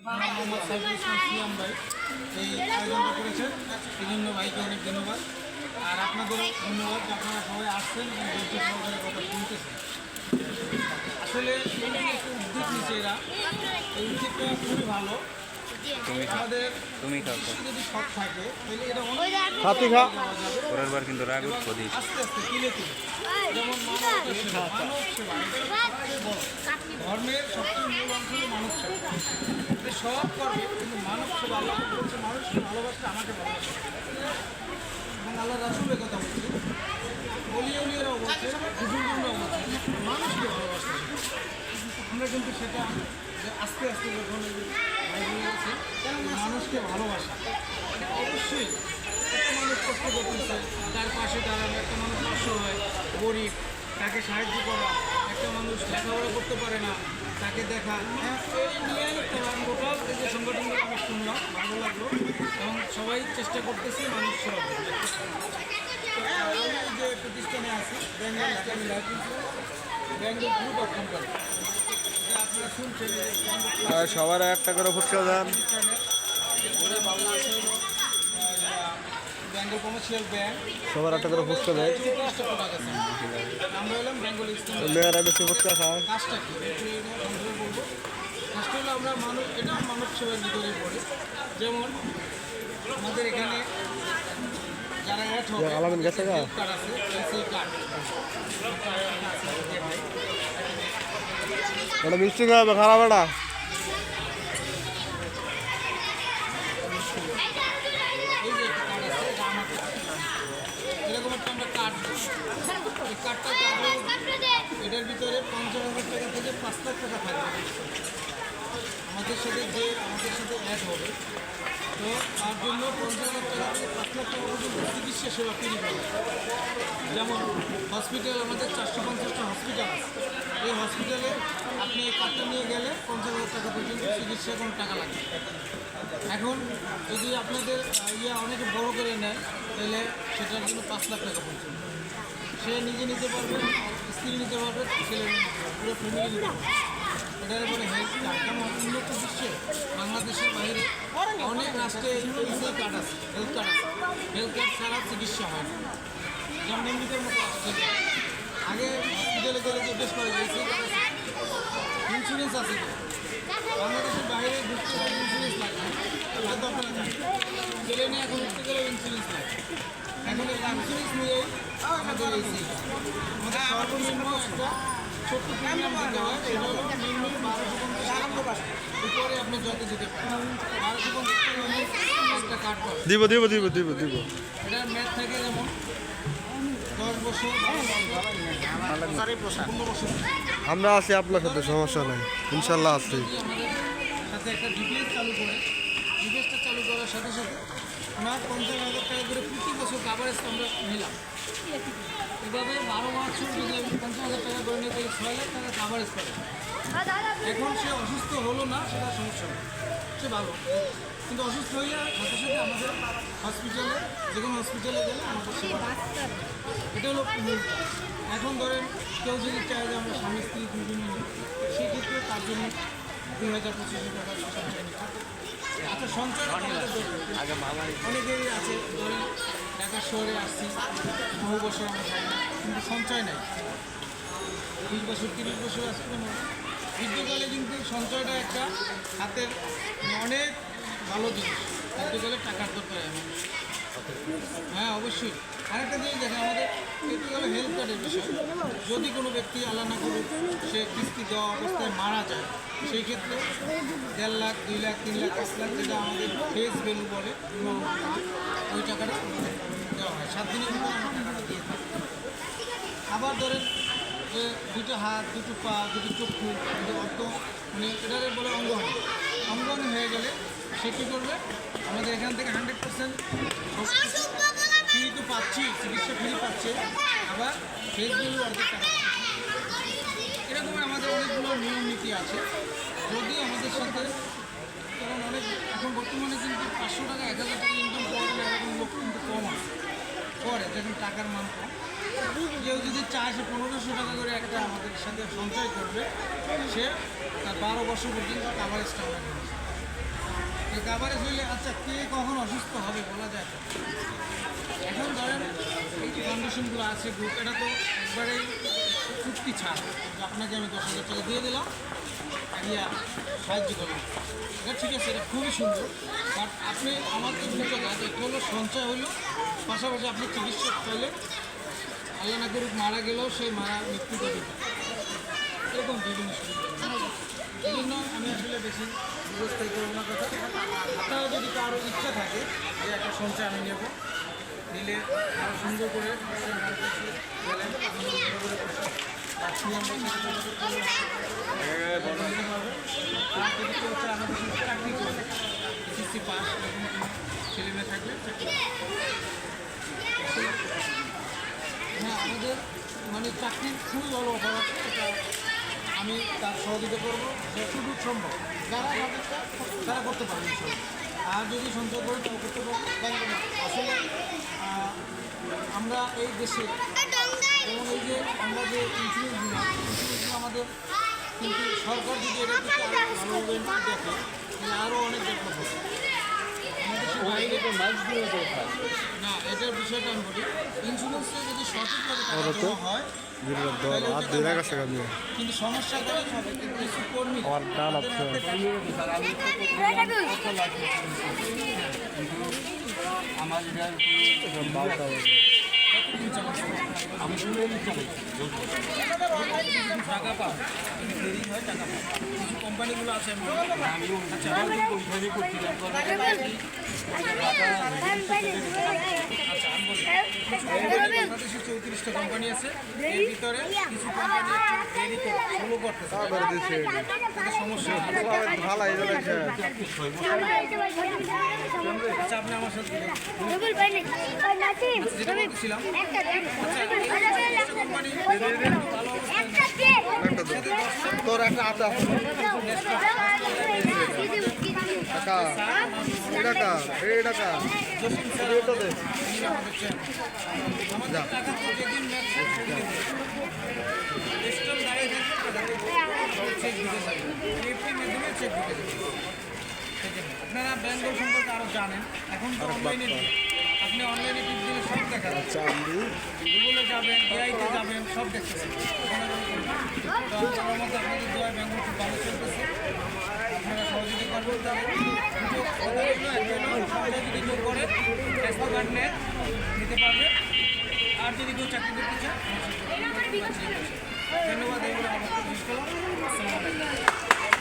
মোহাম্মদ সাইফুল ইসলাম সিয়াম ভাই এই আয়োজনটা করেছেন। এই জন্য ভাইকে অনেক ধন্যবাদ। আর আপনাদেরও ধন্যবাদ যে আপনারা সবাই আসছেন এবং ধৈর্য সহকারে কথা শুনতেছেন। আসলে এই যে একটা উদ্যোগ নিচ্ছে এরা, এই উদ্যোগটা খুবই ভালো। আমাদের যদি শখ থাকে তাহলে এটা অনেক পরের বার কিন্তু রাগ উৎপদিস আস্তে আস্তে তুলে তুলে, যেমন মানব সেবা, ধর্মের সবচেয়ে মূল অংশ হলো মানব সেবা। সব করবে কিন্তু মানব সেবা, আল্লাহ বলছে মানুষকে ভালোবাসতে আমাকে ভালোবাসে, এবং আল্লাহ রাসূলের কথা বলছে, অলিয়ারাও বলছে, বুজুর্গরাও বলছে মানুষকে ভালোবাসতে। আমরা কিন্তু সেটা আস্তে আস্তে যখন আছে মানুষকে ভালোবাসা, এটা অবশ্যই একটা মানুষ কষ্ট করতেছে তার পাশে দাঁড়ানো, একটা মানুষ অসহায় গরিব তাকে সাহায্য করা, একটা মানুষ লেখাপড়া করতে পারে না তাকে দেখা, এই নিয়ে তারা টোটাল এই যে সংগঠনগুলো আমি শুনলাম ভালো লাগলো, এবং সবাই চেষ্টা করতেছে মানুষ সেবা করতে। আমি যে প্রতিষ্ঠানে আছি বেঙ্গল ইসলামী life insurance, Bengal group of company, আপনারা শুনছেন সবার একটা করে ফুটকে দেন। বেঙ্গল কমার্শিয়াল ব্যাংক সবার একটা করে ফুটকে দেয়। আমরা এলাম বেঙ্গল ইসলামী। মেয়েরা বেশি ফুটকা খায়। কাজটা কি বলবো, কাজটা হলো আমরা মানুষ, এটা মানব সেবার ভিতরে পড়ে। যেমন আমাদের এখানে যারা অ্যাড হবে আলামিন গেছে গা কার্ড আছে, সেই কার্ড ওটা মিষ্টি খাবে খারাপ এটা এরকম একটা আমরা কার্ড দিই। এই কার্ডটা এটার ভিতরে 50,000 টাকা থেকে 5 লাখ টাকা থাকবে আমাদের সাথে অ্যাড হবে। তো তার জন্য 50,000 টাকা থেকে 5 লাখ টাকা পর্যন্ত চিকিৎসা সেবা ফ্রি পাবে। যেমন হসপিটাল, আমাদের 450টা হসপিটাল আছে। এই হসপিটালে আপনি এই কার্ডটা নিয়ে গেলে 50,000 টাকা পর্যন্ত চিকিৎসা কোনো টাকা লাগবে। এখন যদি আপনাদের অনেকে বড় করে নেয় তাহলে সেটার জন্য 5 লাখ টাকা পর্যন্ত সে নিজে নিতে পারবে, স্ত্রী নিতে পারবে, ছেলে পুরো ফ্যামিলি নিতে পারবে। এটার পরে হেলথ কার্ড, যেমন উন্নত বিশ্বে বাংলাদেশের বাইরে অনেক রাষ্ট্রে এই কার্ড আছে, হেলথ কার্ড আছে। হেলথ কার্ড ছাড়া চিকিৎসা হয় না। যেমন আমেরিকার মতো অস্ট্রেলিয়া, আগে হসপিটালে গেলে জিজ্ঞেস করে ইন্স্যুরেন্স আছে কি, বাংলাদেশের বাইরে ঘুরতে গেলে ইন্স্যুরেন্স লাগে, হয়তো আপনারা জানেন। গেলে নিয়ে এখন ঘুরতে গেলেও ইন্স্যুরেন্স লাগে। এখন এই ইন্স্যুরেন্স নিয়েই আমাদের আমাদের সর্বনিম্ন একটা ছোট্ট প্রিমিয়াম দিতে হয়। এটা হলো মিনিমাম 1250 টাকা। উপরে আপনি যত দিতে পারেন 1250 টাকা একটা কার্ড পাবেন। দিব। এটার ম্যাথ থাকে যেমন 10 বছর, 15 বছর। আমরা আছি আপনার সাথে, সমস্যা নাই, ইনশাল্লাহ আছি। আমাদের সাথে একটা ডিপিএস চালু করে, ডিপিএসটা চালু করার সাথে সাথে ওনার 50,000 টাকা করে প্রতি বছর কাভারেজ আমরা নিলাম। এভাবে 12 বছর যদি আমি 50,000 টাকা করে নিয়ে তাই 6 লাখ টাকা কাভারেজ পাবে। এখন সে অসুস্থ হলো না, সেটা সমস্যা নেই, সে ভালো। কিন্তু অসুস্থ হইলে সাথে সাথে আমাদের হসপিটালে, যে কোনো হসপিটালে গেলে আমাদের সেবা। এটা হলো মূলটা। এখন ধরেন কেউ যদি চায় যে আমরা স্বামী স্ত্রী দুজনে নিই, সেক্ষেত্রে তার জন্য 2,000-25,000 টাকা সঞ্চয় নিতে। আচ্ছা, সঞ্চয় অনেকেরই আছে, ধরেন ঢাকা শহরে আসছি, বহু বছর আমরা থাকি, কিন্তু সঞ্চয় নেই, 20 বছর 30 বছর আসছে। কোনো বৃদ্ধকালে কিন্তু সঞ্চয়টা একটা হাতের অনেক ভালো জিনিস। বৃদ্ধকালে টাকার দরকার হয়। হ্যাঁ, অবশ্যই। আরেকটা জিনিস দেখেন, আমাদের এটি হলো হেলথ কার্ডের বিষয়। যদি কোনো ব্যক্তি আল্লাহ না করুক সে কিস্তি দেওয়া অবস্থায় মারা যায়, সেই ক্ষেত্রে 1.5 লাখ, 2 লাখ, 3 লাখ, 5 লাখ, যেটা আমাদের ফেস ভ্যালু বলে, ওই টাকাটা দেওয়া হয়। 7 দিনের মধ্যে আমরা টাকাটা দিয়ে থাকি। আবার ধরেন যে 2টো হাত, 2টো পা, 2টো চক্ষু, 2টো অর্থ, মানে এটারে বলে অঙ্গহানি। অঙ্গহানি হয়ে গেলে সে কী করবে, আমাদের এখান থেকে 100% ফ্রি তো পাচ্ছি, চিকিৎসা ফ্রি পাচ্ছে, আবার ফেস ভ্যালু অর্ধেক টাকা। এরকম আমাদের অনেকগুলো নিয়ম নীতি আছে। যদি আমাদের সাথে, কারণ অনেক এখন বর্তমানে কিন্তু 500 টাকা 1,000 টাকা ইনকাম করা গেলে এরকম লোক কিন্তু কম আছে, করে যখন টাকার মান কম। কেউ যদি চায় সে 1500 টাকা করে একটা আমাদের সাথে সঞ্চয় করবে, সে তার 12 বছর পর্যন্ত কাভারেজটা আমরা এই কাভারেজ হইলে আচ্ছা কে কখন অসুস্থ হবে বলা যায় না। এখন ধরেন এই যে কন্ডিশনগুলো আছে গ্রুপ, এটা তো একবারেই চুক্তি ছাড় যে আপনাকে আমি 10,000 টাকা দিয়ে দিলাম, ইয়া সাহায্য করলাম, এটা ঠিক আছে, এটা খুবই সুন্দর। বাট আপনি আমাদের দুটো কাজ, একটা হলো সঞ্চয় হইলো, পাশাপাশি আপনি চিকিৎসক চাইলে আল্লাহ না করুক মারা গেলেও সেই মারা মৃত্যু করে দিতে পারে। এরকম বিভিন্ন সুবিধা। এই জন্য আমি আসলে বেশি ব্যবস্থা করবো না কথা। আপনারা যদি কারো ইচ্ছা থাকে যে একটা সঞ্চয় আমি নেব, নিলে আরও সুন্দর করে গেলেন আর যদি কেউ হচ্ছে আমাদের সাথে চাকরি করবে, এসএসসি পাস এরকম কোনো ছেলেমেয়ে থাকলে চাকরি হ্যাঁ আমাদের মানে চাকরির খুবই ভালো অফার আছে, এটা আমি তার সহযোগিতা করবো যতটুকু সম্ভব। যারা আমাদেরটা তারা করতে পারবে সব, আর যদি সঞ্চয় করে তাও করতে পারবো। আসলে আমরা এই দেশে যেমন এই যে আমরা যে ইন্স্যুরেন্সগুলো আমাদের কিন্তু সরকার যদি এটা কিছু আরও ভালোভাবে দেখে তাহলে আরও অনেক ডেভেলপ হবে। আমাদের বাইরে না এটার বিষয়টা আমি বলি, ইন্স্যুরেন্সে যদি সঠিকভাবে টাকা জমা হয় কিন্তু সমস্যা করে হবে কিছু কর্মী টাকা পাও দেরি হয় টাকা পাও। কিছু কোম্পানিগুলো আছে বাংলাদেশে 34টা কোম্পানি আছে, এর ভিতরে কিছু কোম্পানি দেরি শুরু করতেছে, তাদের সমস্যা আচ্ছা আপনি আমার সাথে যেটা বলছিলাম কোম্পানি ভালো তোর একটা আটা টাকা এই টাকা এই টাকা এটা দে আমাদের টাকা তো যেদিন ম্যাচ সিস্টেম দাঁড়িয়ে থাকবে চেক দিতে থাকবে, এফটির মাধ্যমে চেক দিতে থাকবে। আপনারা ব্যাঙ্গল সম্পর্কে আরও জানেন, এখন তো অনলাইনে আপনি অনলাইনে টিপ দিলে সব দেখা যাচ্ছে, গুগলে যাবেন এআইতে যাবেন সব দেখতে পাবেন। মধ্যে আপনাদের দোয়া ব্যাঙ্গল খুব ভালো চলতেছে, আপনারা সহযোগী করবেন। তাহলে যদি কেউ করে স্বাস্থ্য কার্ড নেন নিতে পারবে, আর যদি কেউ চাকরি করতে চান ধন্যবাদ। এইগুলো আমার জিজ্ঞেস করলাম। আসসালামু আলাইকুম।